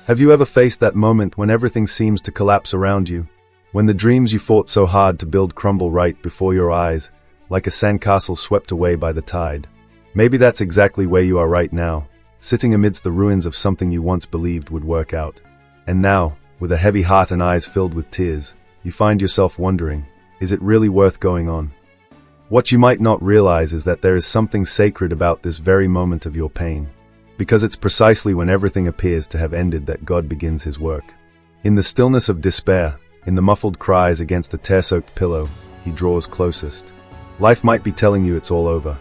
Have you ever faced that moment when everything seems to collapse around you? When the dreams you fought so hard to build crumble right before your eyes, like a sandcastle swept away by the tide? Maybe that's exactly where you are right now, sitting amidst the ruins of something you once believed would work out. And now, with a heavy heart and eyes filled with tears, you find yourself wondering, is it really worth going on? What you might not realize is that there is something sacred about this very moment of your pain, because it's precisely when everything appears to have ended that God begins his work. In the stillness of despair, in the muffled cries against a tear-soaked pillow, he draws closest. Life might be telling you it's all over.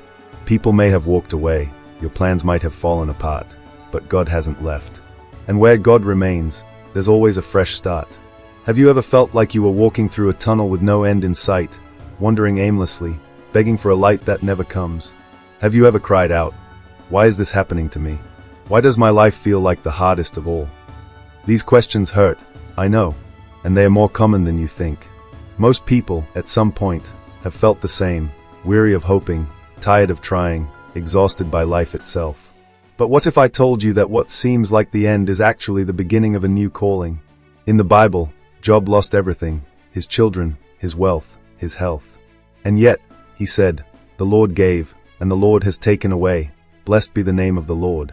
People may have walked away, your plans might have fallen apart, but God hasn't left. And where God remains, there's always a fresh start. Have you ever felt like you were walking through a tunnel with no end in sight, wandering aimlessly, begging for a light that never comes? Have you ever cried out, "Why is this happening to me? Why does my life feel like the hardest of all?" These questions hurt, I know, and they are more common than you think. Most people, at some point, have felt the same, weary of hoping, tired of trying, exhausted by life itself. But what if I told you that what seems like the end is actually the beginning of a new calling? In the Bible, Job lost everything, his children, his wealth, his health. And yet, he said, "The Lord gave, and the Lord has taken away. Blessed be the name of the Lord."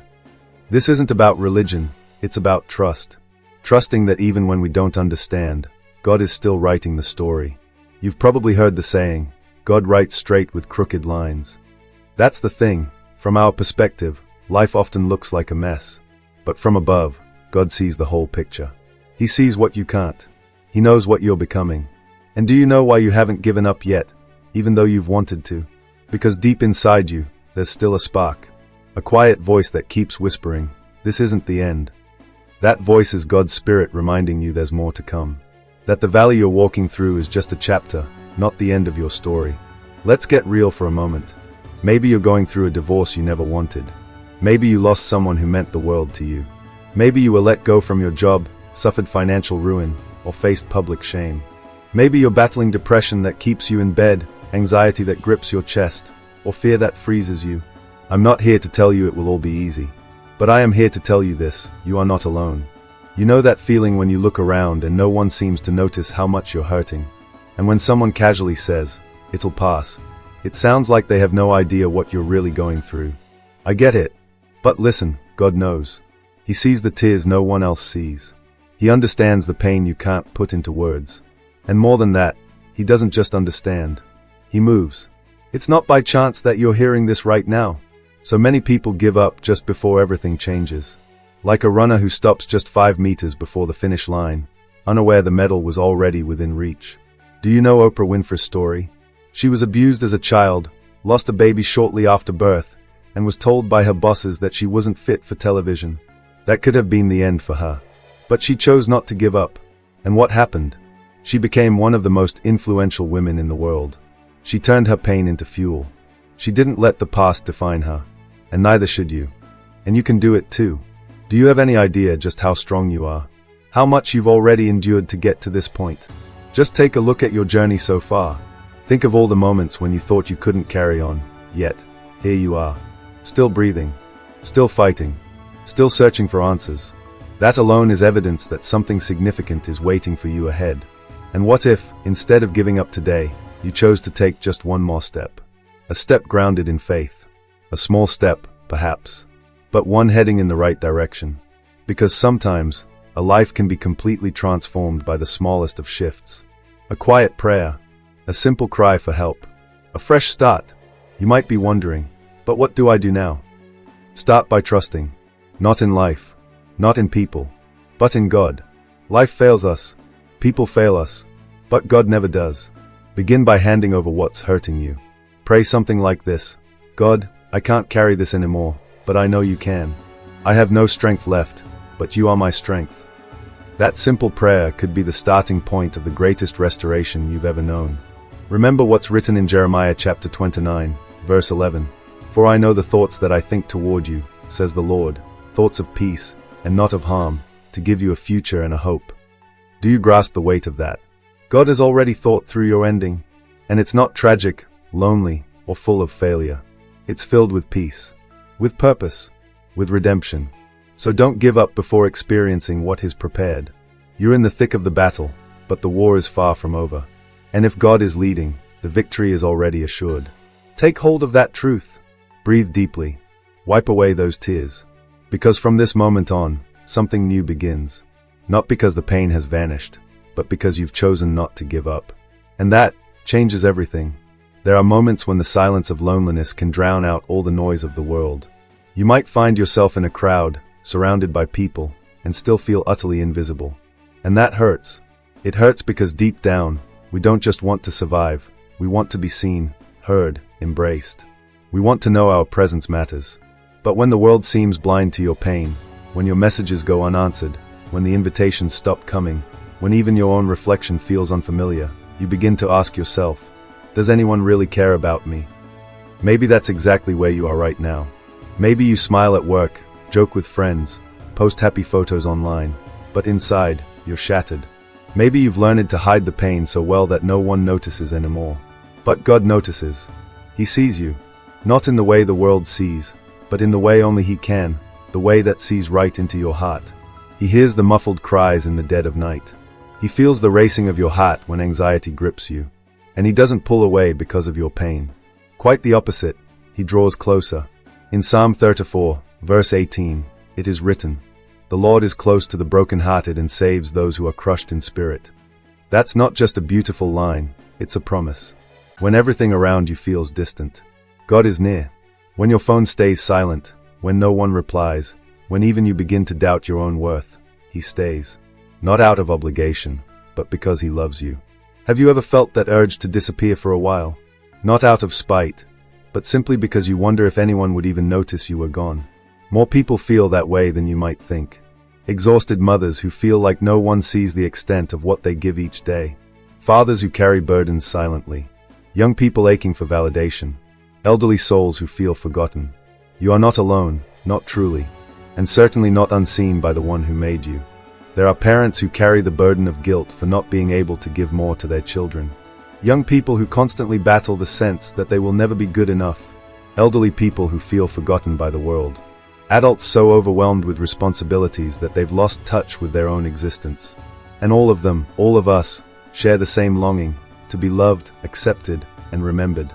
This isn't about religion, it's about trust. Trusting that even when we don't understand, God is still writing the story. You've probably heard the saying, God writes straight with crooked lines. That's the thing, from our perspective, life often looks like a mess. But from above, God sees the whole picture. He sees what you can't. He knows what you're becoming. And do you know why you haven't given up yet, even though you've wanted to? Because deep inside you, there's still a spark. A quiet voice that keeps whispering, this isn't the end. That voice is God's Spirit reminding you there's more to come. That the valley you're walking through is just a chapter, not the end of your story. Let's get real for a moment. Maybe you're going through a divorce you never wanted. Maybe you lost someone who meant the world to you. Maybe you were let go from your job, suffered financial ruin, or faced public shame. Maybe you're battling depression that keeps you in bed, anxiety that grips your chest, or fear that freezes you. I'm not here to tell you it will all be easy. But I am here to tell you this, you are not alone. You know that feeling when you look around and no one seems to notice how much you're hurting? And when someone casually says, it'll pass, it sounds like they have no idea what you're really going through. I get it. But listen, God knows. He sees the tears no one else sees. He understands the pain you can't put into words. And more than that, he doesn't just understand. He moves. It's not by chance that you're hearing this right now. So many people give up just before everything changes. Like a runner who stops just 5 meters before the finish line, unaware the medal was already within reach. Do you know Oprah Winfrey's story? She was abused as a child, lost a baby shortly after birth, and was told by her bosses that she wasn't fit for television. That could have been the end for her. But she chose not to give up. And what happened? She became one of the most influential women in the world. She turned her pain into fuel. She didn't let the past define her. And neither should you. And you can do it too. Do you have any idea just how strong you are? How much you've already endured to get to this point? Just take a look at your journey so far. Think of all the moments when you thought you couldn't carry on, yet, here you are. Still breathing. Still fighting. Still searching for answers. That alone is evidence that something significant is waiting for you ahead. And what if, instead of giving up today, you chose to take just one more step? A step grounded in faith. A small step, perhaps, but one heading in the right direction. Because sometimes, a life can be completely transformed by the smallest of shifts. A quiet prayer, a simple cry for help, a fresh start. You might be wondering, but what do I do now? Start by trusting. Not in life, not in people, but in God. Life fails us, people fail us, but God never does. Begin by handing over what's hurting you. Pray something like this: God, I can't carry this anymore, but I know you can. I have no strength left, but you are my strength. That simple prayer could be the starting point of the greatest restoration you've ever known. Remember what's written in Jeremiah chapter 29, verse 11. For I know the thoughts that I think toward you, says the Lord, thoughts of peace and not of harm, to give you a future and a hope. Do you grasp the weight of that? God has already thought through your ending, and it's not tragic, lonely, or full of failure. It's filled with peace, with purpose, with redemption. So don't give up before experiencing what is prepared. You're in the thick of the battle, but the war is far from over. And if God is leading, the victory is already assured. Take hold of that truth. Breathe deeply. Wipe away those tears. Because from this moment on, something new begins. Not because the pain has vanished, but because you've chosen not to give up. And that changes everything. There are moments when the silence of loneliness can drown out all the noise of the world. You might find yourself in a crowd, surrounded by people, and still feel utterly invisible. And that hurts. It hurts because deep down, we don't just want to survive, we want to be seen, heard, embraced. We want to know our presence matters. But when the world seems blind to your pain, when your messages go unanswered, when the invitations stop coming, when even your own reflection feels unfamiliar, you begin to ask yourself, does anyone really care about me? Maybe that's exactly where you are right now. Maybe you smile at work, joke with friends, post happy photos online, but inside, you're shattered. Maybe you've learned to hide the pain so well that no one notices anymore. But God notices. He sees you. Not in the way the world sees, but in the way only He can, the way that sees right into your heart. He hears the muffled cries in the dead of night. He feels the racing of your heart when anxiety grips you. And He doesn't pull away because of your pain. Quite the opposite, He draws closer. In Psalm 34, verse 18, it is written, "The Lord is close to the brokenhearted and saves those who are crushed in spirit." That's not just a beautiful line, it's a promise. When everything around you feels distant, God is near. When your phone stays silent, when no one replies, when even you begin to doubt your own worth, He stays. Not out of obligation, but because He loves you. Have you ever felt that urge to disappear for a while? Not out of spite, but simply because you wonder if anyone would even notice you were gone. More people feel that way than you might think. Exhausted mothers who feel like no one sees the extent of what they give each day. Fathers who carry burdens silently. Young people aching for validation. Elderly souls who feel forgotten. You are not alone, not truly, and certainly not unseen by the one who made you. There are parents who carry the burden of guilt for not being able to give more to their children. Young people who constantly battle the sense that they will never be good enough. Elderly people who feel forgotten by the world. Adults so overwhelmed with responsibilities that they've lost touch with their own existence. And all of them, all of us, share the same longing, to be loved, accepted, and remembered.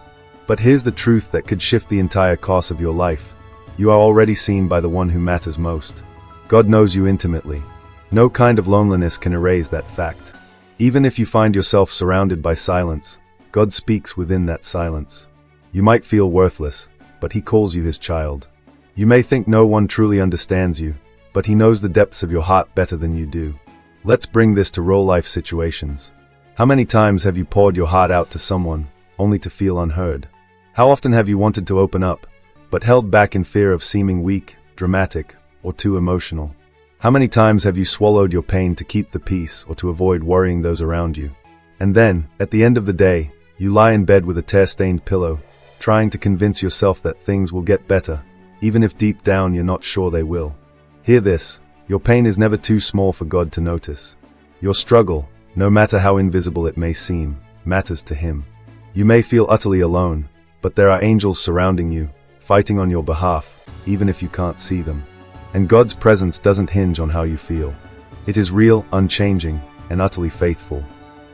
But here's the truth that could shift the entire course of your life. You are already seen by the one who matters most. God knows you intimately. No kind of loneliness can erase that fact. Even if you find yourself surrounded by silence, God speaks within that silence. You might feel worthless, but He calls you His child. You may think no one truly understands you, but He knows the depths of your heart better than you do. Let's bring this to real life situations. How many times have you poured your heart out to someone, only to feel unheard? How often have you wanted to open up, but held back in fear of seeming weak, dramatic, or too emotional? How many times have you swallowed your pain to keep the peace or to avoid worrying those around you? And then, at the end of the day, you lie in bed with a tear-stained pillow, trying to convince yourself that things will get better, even if deep down you're not sure they will. Hear this, your pain is never too small for God to notice. Your struggle, no matter how invisible it may seem, matters to Him. You may feel utterly alone, but there are angels surrounding you, fighting on your behalf, even if you can't see them. And God's presence doesn't hinge on how you feel. It is real, unchanging, and utterly faithful.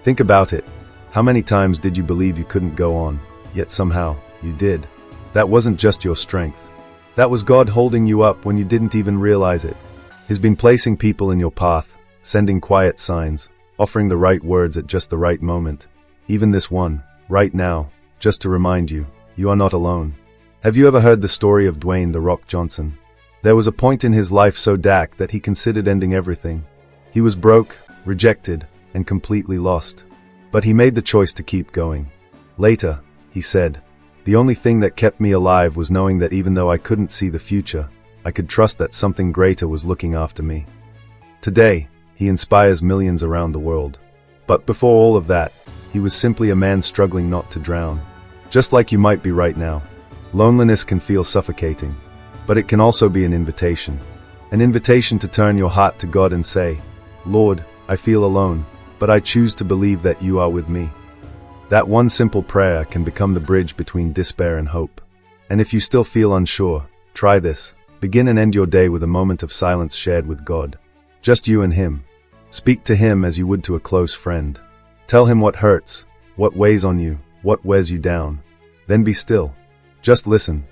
Think about it. How many times did you believe you couldn't go on, yet somehow, you did? That wasn't just your strength. That was God holding you up when you didn't even realize it. He's been placing people in your path, sending quiet signs, offering the right words at just the right moment. Even this one, right now, just to remind you, you are not alone. Have you ever heard the story of Dwayne "The Rock" Johnson? There was a point in his life so dark that he considered ending everything. He was broke, rejected, and completely lost. But he made the choice to keep going. Later, he said, "The only thing that kept me alive was knowing that even though I couldn't see the future, I could trust that something greater was looking after me." Today, he inspires millions around the world. But before all of that, he was simply a man struggling not to drown. Just like you might be right now. Loneliness can feel suffocating, but it can also be an invitation. An invitation to turn your heart to God and say, "Lord, I feel alone, but I choose to believe that you are with me." That one simple prayer can become the bridge between despair and hope. And if you still feel unsure, try this, Begin and end your day with a moment of silence shared with God. Just you and Him. Speak to Him as you would to a close friend. Tell Him what hurts, what weighs on you, what wears you down. Then be still. Just listen.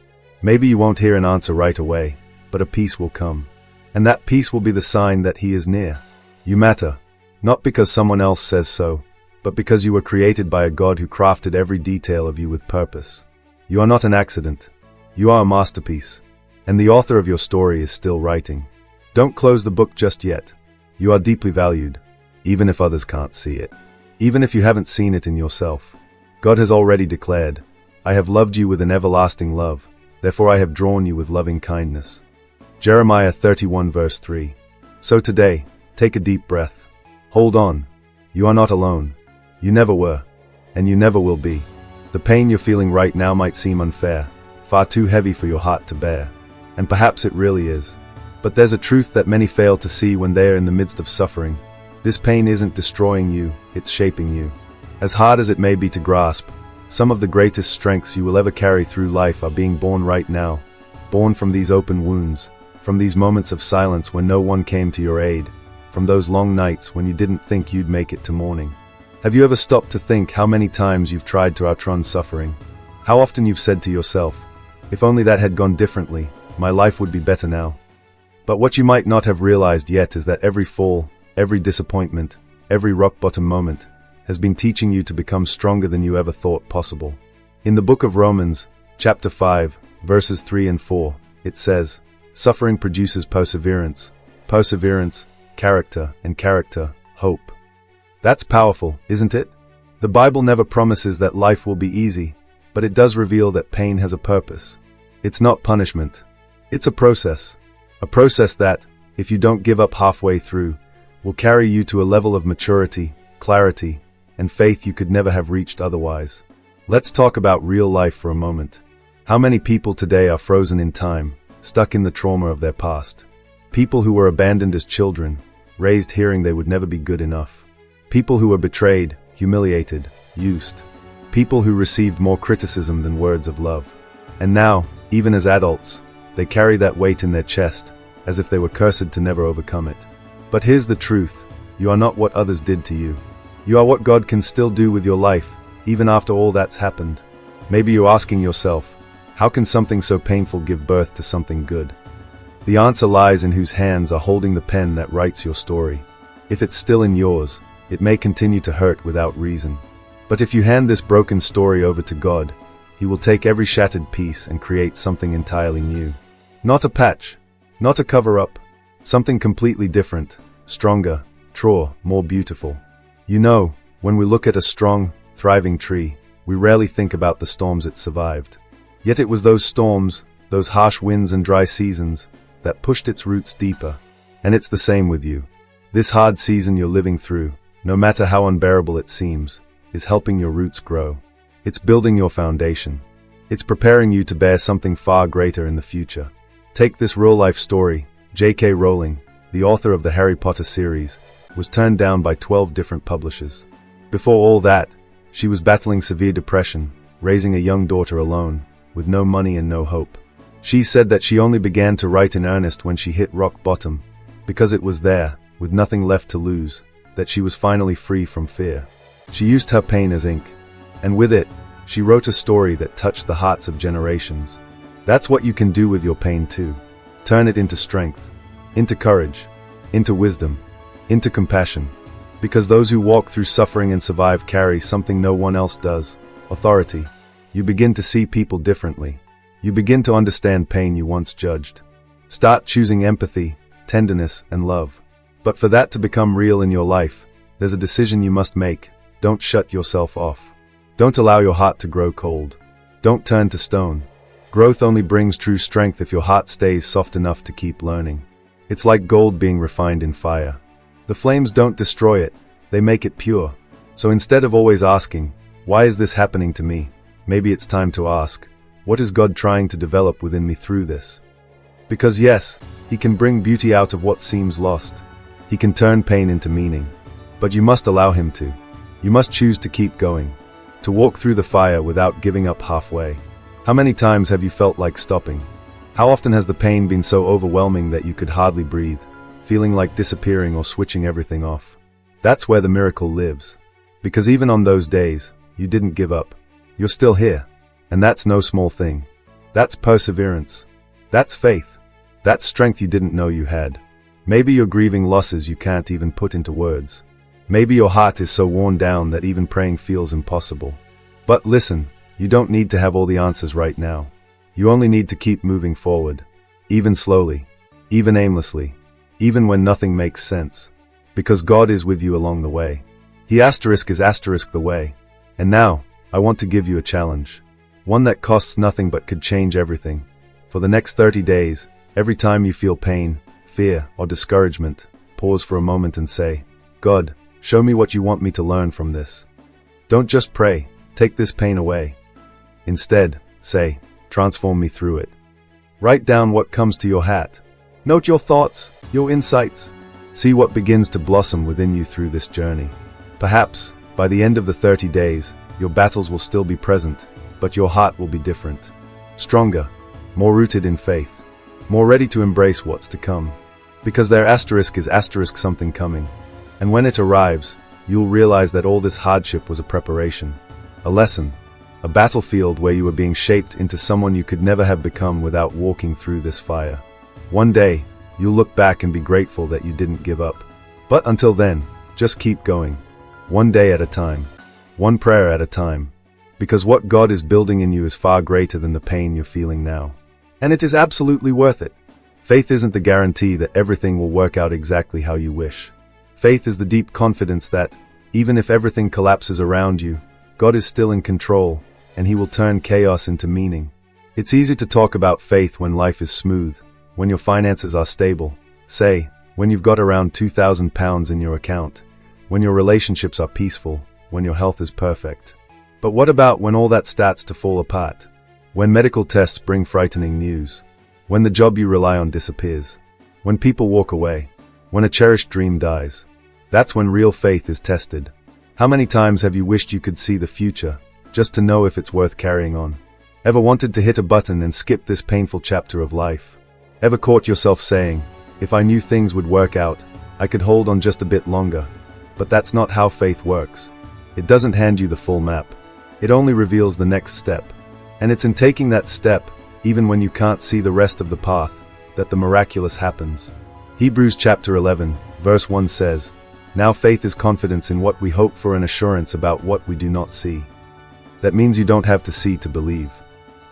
Maybe you won't hear an answer right away, but a peace will come. And that peace will be the sign that He is near. You matter, not because someone else says so, but because you were created by a God who crafted every detail of you with purpose. You are not an accident. You are a masterpiece. And the author of your story is still writing. Don't close the book just yet. You are deeply valued, even if others can't see it. Even if you haven't seen it in yourself. God has already declared, I have loved you with an everlasting love, therefore I have drawn you with loving kindness. Jeremiah 31 verse 3. So today, take a deep breath. Hold on. You are not alone. You never were. And you never will be. The pain you're feeling right now might seem unfair, far too heavy for your heart to bear. And perhaps it really is. But there's a truth that many fail to see when they are in the midst of suffering. This pain isn't destroying you, it's shaping you. As hard as it may be to grasp, some of the greatest strengths you will ever carry through life are being born right now. Born from these open wounds, from these moments of silence when no one came to your aid, from those long nights when you didn't think you'd make it to morning. Have you ever stopped to think how many times you've tried to outrun suffering? How often you've said to yourself, if only that had gone differently, my life would be better now. But what you might not have realized yet is that every fall, every disappointment, every rock-bottom moment has been teaching you to become stronger than you ever thought possible. In the book of Romans, chapter 5, verses 3 and 4, it says, suffering produces perseverance, perseverance, character, and character, hope. That's powerful, isn't it? The Bible never promises that life will be easy, but it does reveal that pain has a purpose. It's not punishment. It's a process. A process that, if you don't give up halfway through, will carry you to a level of maturity, clarity, and faith you could never have reached otherwise. Let's talk about real life for a moment. How many people today are frozen in time, stuck in the trauma of their past? People who were abandoned as children, raised hearing they would never be good enough. People who were betrayed, humiliated, used. People who received more criticism than words of love. And now, even as adults, they carry that weight in their chest, as if they were cursed to never overcome it. But here's the truth, you are not what others did to you. You are what God can still do with your life, even after all that's happened. Maybe you're asking yourself, how can something so painful give birth to something good? The answer lies in whose hands are holding the pen that writes your story. If it's still in yours, it may continue to hurt without reason. But if you hand this broken story over to God, He will take every shattered piece and create something entirely new. Not a patch, not a cover-up, something completely different, stronger, truer, more beautiful. You know, when we look at a strong, thriving tree, we rarely think about the storms it survived. Yet it was those storms, those harsh winds and dry seasons, that pushed its roots deeper. And it's the same with you. This hard season you're living through, no matter how unbearable it seems, is helping your roots grow. It's building your foundation. It's preparing you to bear something far greater in the future. Take this real-life story. J.K. Rowling, the author of the Harry Potter series, was turned down by 12 different publishers. Before all that, she was battling severe depression, raising a young daughter alone, with no money and no hope. She said that she only began to write in earnest when she hit rock bottom, because it was there, with nothing left to lose, that she was finally free from fear. She used her pain as ink, and with it, she wrote a story that touched the hearts of generations. That's what you can do with your pain too. Turn it into strength, into courage, into wisdom, into compassion. Because those who walk through suffering and survive carry something no one else does, authority. You begin to see people differently. You begin to understand pain you once judged. Start choosing empathy, tenderness, and love. But for that to become real in your life, there's a decision you must make. Don't shut yourself off. Don't allow your heart to grow cold. Don't turn to stone. Growth only brings true strength if your heart stays soft enough to keep learning. It's like gold being refined in fire. The flames don't destroy it, they make it pure. So instead of always asking, why is this happening to me? Maybe it's time to ask, what is God trying to develop within me through this? Because yes, He can bring beauty out of what seems lost. He can turn pain into meaning. But you must allow Him to. You must choose to keep going. To walk through the fire without giving up halfway. How many times have you felt like stopping? How often has the pain been so overwhelming that you could hardly breathe, feeling like disappearing or switching everything off? That's where the miracle lives. Because even on those days, you didn't give up. You're still here. And that's no small thing. That's perseverance. That's faith. That's strength you didn't know you had. Maybe you're grieving losses you can't even put into words. Maybe your heart is so worn down that even praying feels impossible. But listen, you don't need to have all the answers right now. You only need to keep moving forward. Even slowly. Even aimlessly. Even when nothing makes sense. Because God is with you along the way. He is the way. And now, I want to give you a challenge. One that costs nothing but could change everything. For the next 30 days, every time you feel pain, fear, or discouragement, pause for a moment and say, God, show me what you want me to learn from this. Don't just pray, take this pain away. Instead, say, transform me through it. Write down what comes to your hat. Note your thoughts, your insights. See what begins to blossom within you through this journey. Perhaps, by the end of the 30 days, your battles will still be present, but your heart will be different. Stronger, more rooted in faith, more ready to embrace what's to come. Because their asterisk is something coming. And when it arrives, you'll realize that all this hardship was a preparation, a lesson, a battlefield where you were being shaped into someone you could never have become without walking through this fire. One day, you'll look back and be grateful that you didn't give up. But until then, just keep going. One day at a time. One prayer at a time. Because what God is building in you is far greater than the pain you're feeling now. And it is absolutely worth it. Faith isn't the guarantee that everything will work out exactly how you wish. Faith is the deep confidence that, even if everything collapses around you, God is still in control, and He will turn chaos into meaning. It's easy to talk about faith when life is smooth, when your finances are stable, say, when you've got around £2,000 in your account, when your relationships are peaceful, when your health is perfect. But what about when all that starts to fall apart? When medical tests bring frightening news? When the job you rely on disappears? When people walk away? When a cherished dream dies? That's when real faith is tested. How many times have you wished you could see the future, just to know if it's worth carrying on? Ever wanted to hit a button and skip this painful chapter of life? Ever caught yourself saying, if I knew things would work out, I could hold on just a bit longer? But that's not how faith works. It doesn't hand you the full map. It only reveals the next step. And it's in taking that step, even when you can't see the rest of the path, that the miraculous happens. Hebrews chapter 11, verse 1 says, Now faith is confidence in what we hope for and assurance about what we do not see. That means you don't have to see to believe.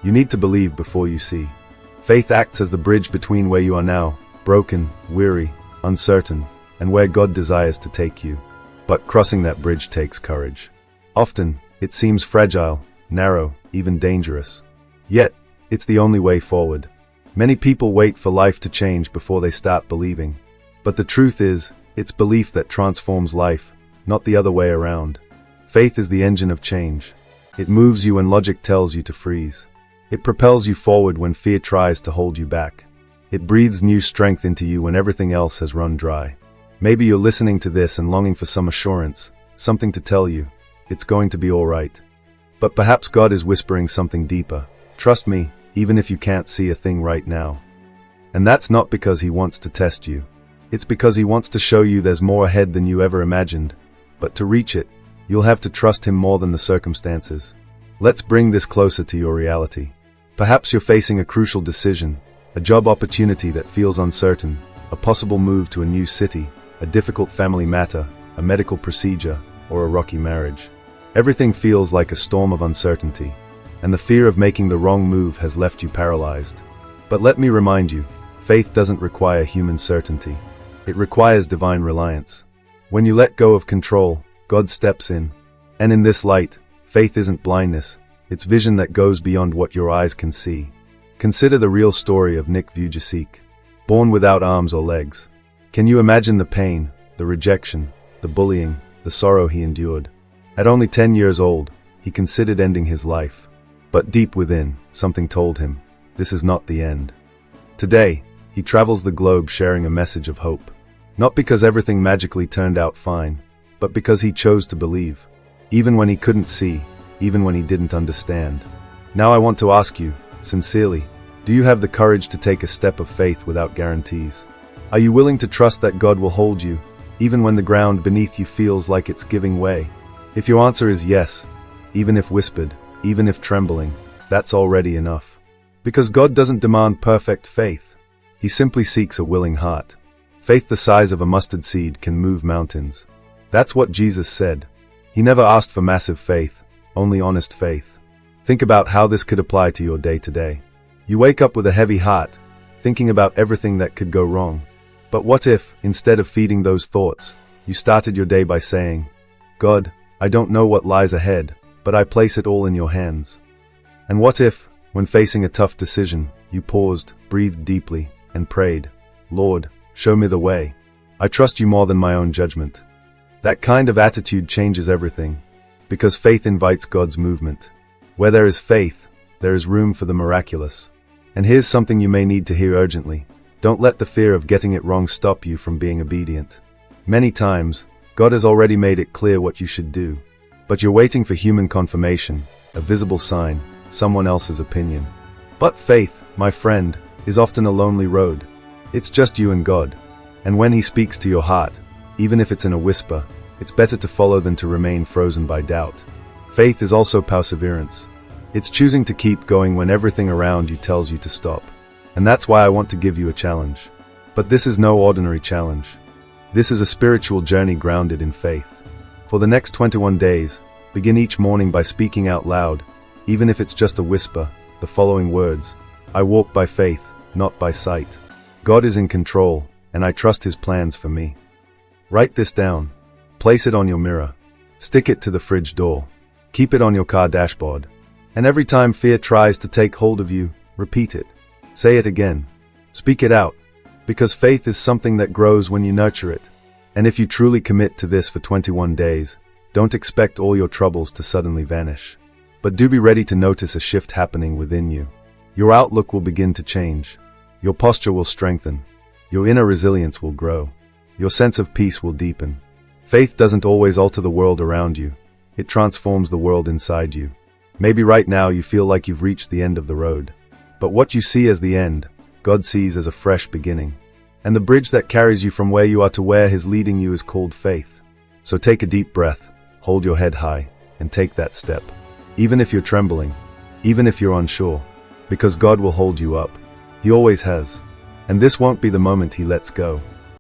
You need to believe before you see. Faith acts as the bridge between where you are now, broken, weary, uncertain, and where God desires to take you. But crossing that bridge takes courage. Often, it seems fragile, narrow, even dangerous. Yet, it's the only way forward. Many people wait for life to change before they start believing. But the truth is, it's belief that transforms life, not the other way around. Faith is the engine of change. It moves you when logic tells you to freeze. It propels you forward when fear tries to hold you back. It breathes new strength into you when everything else has run dry. Maybe you're listening to this and longing for some assurance, something to tell you, it's going to be all right. But perhaps God is whispering something deeper. Trust me, even if you can't see a thing right now. And that's not because He wants to test you. It's because He wants to show you there's more ahead than you ever imagined. But to reach it, you'll have to trust Him more than the circumstances. Let's bring this closer to your reality. Perhaps you're facing a crucial decision, a job opportunity that feels uncertain, a possible move to a new city, a difficult family matter, a medical procedure, or a rocky marriage. Everything feels like a storm of uncertainty, and the fear of making the wrong move has left you paralyzed. But let me remind you, faith doesn't require human certainty. It requires divine reliance. When you let go of control, God steps in. And in this light, faith isn't blindness, it's vision that goes beyond what your eyes can see. Consider the real story of Nick Vujicic, born without arms or legs. Can you imagine the pain, the rejection, the bullying, the sorrow he endured? At only 10 years old, he considered ending his life. But deep within, something told him, this is not the end. Today, he travels the globe sharing a message of hope. Not because everything magically turned out fine, but because he chose to believe. Even when he couldn't see, even when he didn't understand. Now I want to ask you, sincerely, Do you have the courage to take a step of faith without guarantees? Are you willing to trust that God will hold you, even when the ground beneath you feels like it's giving way? If your answer is yes, even if whispered, even if trembling, that's already enough. Because God doesn't demand perfect faith. He simply seeks a willing heart. Faith the size of a mustard seed can move mountains. That's what Jesus said. He never asked for massive faith, only honest faith. Think about how this could apply to your day to day. You wake up with a heavy heart, thinking about everything that could go wrong. But what if, instead of feeding those thoughts, you started your day by saying, God, I don't know what lies ahead, but I place it all in your hands. And what if, when facing a tough decision, you paused, breathed deeply, and prayed, Lord, show me the way. I trust you more than my own judgment. That kind of attitude changes everything, because faith invites God's movement. Where there is faith, there is room for the miraculous. And here's something you may need to hear urgently. Don't let the fear of getting it wrong stop you from being obedient. Many times, God has already made it clear what you should do. But you're waiting for human confirmation, a visible sign, someone else's opinion. But faith, my friend, is often a lonely road. It's just you and God. And when He speaks to your heart, even if it's in a whisper, it's better to follow than to remain frozen by doubt. Faith is also perseverance. It's choosing to keep going when everything around you tells you to stop. And that's why I want to give you a challenge. But this is no ordinary challenge. This is a spiritual journey grounded in faith. For the next 21 days, begin each morning by speaking out loud, even if it's just a whisper, the following words: I walk by faith, not by sight. God is in control, and I trust His plans for me. Write this down. Place it on your mirror. Stick it to the fridge door. Keep it on your car dashboard. And every time fear tries to take hold of you, repeat it. Say it again. Speak it out. Because faith is something that grows when you nurture it. And if you truly commit to this for 21 days, don't expect all your troubles to suddenly vanish. But do be ready to notice a shift happening within you. Your outlook will begin to change. Your posture will strengthen. Your inner resilience will grow. Your sense of peace will deepen. Faith doesn't always alter the world around you. It transforms the world inside you. Maybe right now you feel like you've reached the end of the road. But what you see as the end, God sees as a fresh beginning. And the bridge that carries you from where you are to where He's leading you is called faith. So take a deep breath, hold your head high, and take that step. Even if you're trembling, even if you're unsure, because God will hold you up. He always has. And this won't be the moment He lets go.